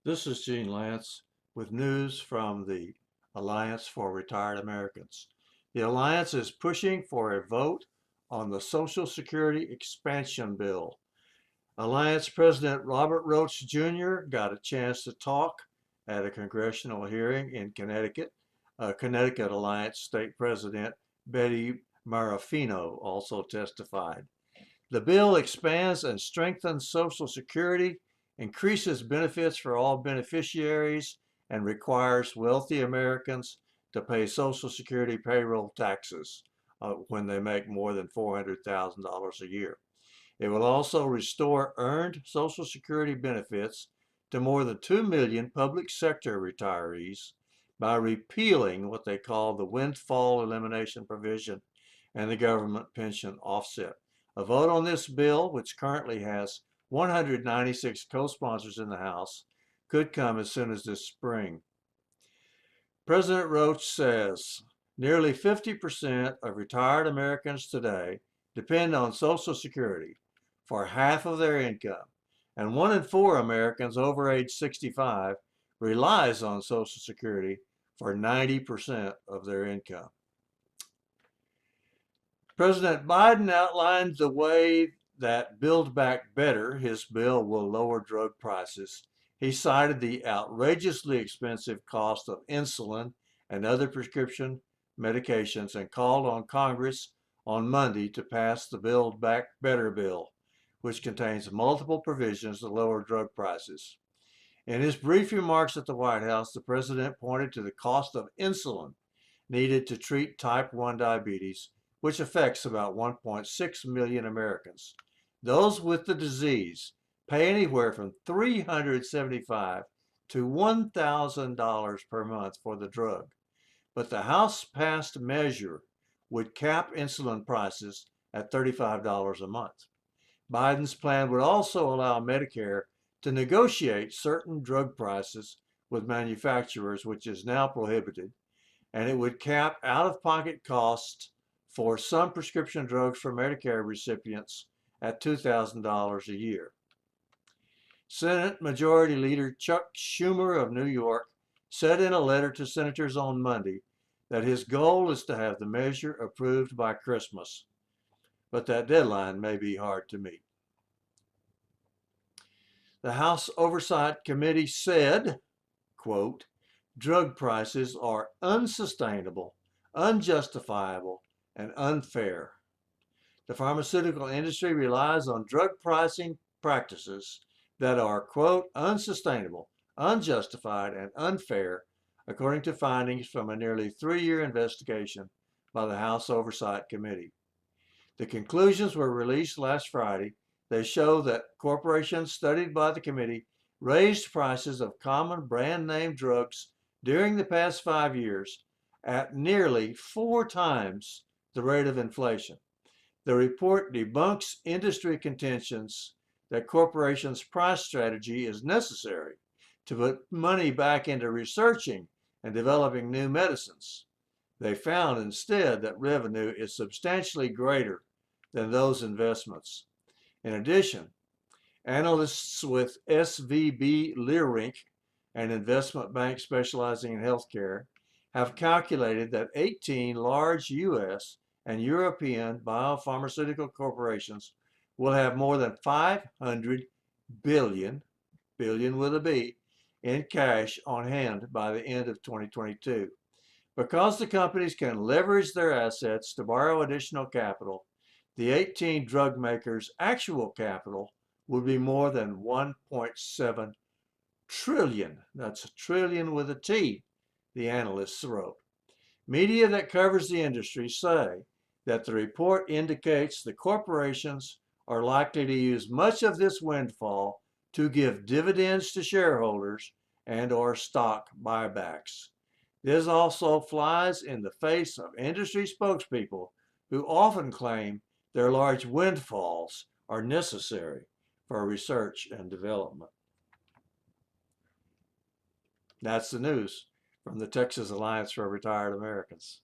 This is Gene Lance with news from the Alliance for Retired Americans. The Alliance is pushing for a vote on the Social Security expansion bill. Alliance President Robert Roach Jr. got a chance to talk at a congressional hearing in Connecticut. Connecticut Alliance State President Betty Marafino also testified. The bill expands and strengthens Social Security, increases benefits for all beneficiaries, and requires wealthy Americans to pay Social Security payroll taxes when they make more than $400,000 a year. It will also restore earned Social Security benefits to more than 2 million public sector retirees by repealing what they call the windfall elimination provision and the government pension offset. A vote on this bill, which currently has 196 co-sponsors in the House, could come as soon as this spring. President Roach says nearly 50% of retired Americans today depend on Social Security for half of their income, and 1 in 4 Americans over age 65 relies on Social Security for 90% of their income. President Biden outlined the way that Build Back Better, his bill, will lower drug prices. He cited the outrageously expensive cost of insulin and other prescription medications and called on Congress on Monday to pass the Build Back Better bill, which contains multiple provisions to lower drug prices. In his brief remarks at the White House, the president pointed to the cost of insulin needed to treat type 1 diabetes, which affects about 1.6 million Americans. Those with the disease pay anywhere from $375 to $1,000 per month for the drug. But the House passed measure would cap insulin prices at $35 a month. Biden's plan would also allow Medicare to negotiate certain drug prices with manufacturers, which is now prohibited, and it would cap out-of-pocket costs for some prescription drugs for Medicare recipients at $2,000 a year. Senate Majority Leader Chuck Schumer of New York said in a letter to senators on Monday that his goal is to have the measure approved by Christmas, but that deadline may be hard to meet. The House Oversight Committee said, quote, drug prices are unsustainable, unjustifiable, and unfair. The pharmaceutical industry relies on drug pricing practices that are, quote, unsustainable, unjustified, and unfair, according to findings from a nearly 3-year investigation by the House Oversight Committee. The conclusions were released last Friday. They show that corporations studied by the committee raised prices of common brand name drugs during the past 5 years at nearly 4 times the rate of inflation. The report debunks industry contentions that corporations' price strategy is necessary to put money back into researching and developing new medicines. They found instead that revenue is substantially greater than those investments. In addition, analysts with SVB Leerink, an investment bank specializing in healthcare, have calculated that 18 large U.S. and European biopharmaceutical corporations will have more than 500 billion, billion with a B, in cash on hand by the end of 2022. Because the companies can leverage their assets to borrow additional capital, the 18 drug makers' actual capital would be more than 1.7 trillion. That's a trillion with a T, the analysts wrote. Media that covers the industry say that the report indicates the corporations are likely to use much of this windfall to give dividends to shareholders and or stock buybacks. This also flies in the face of industry spokespeople who often claim their large windfalls are necessary for research and development. That's the news from the Texas Alliance for Retired Americans.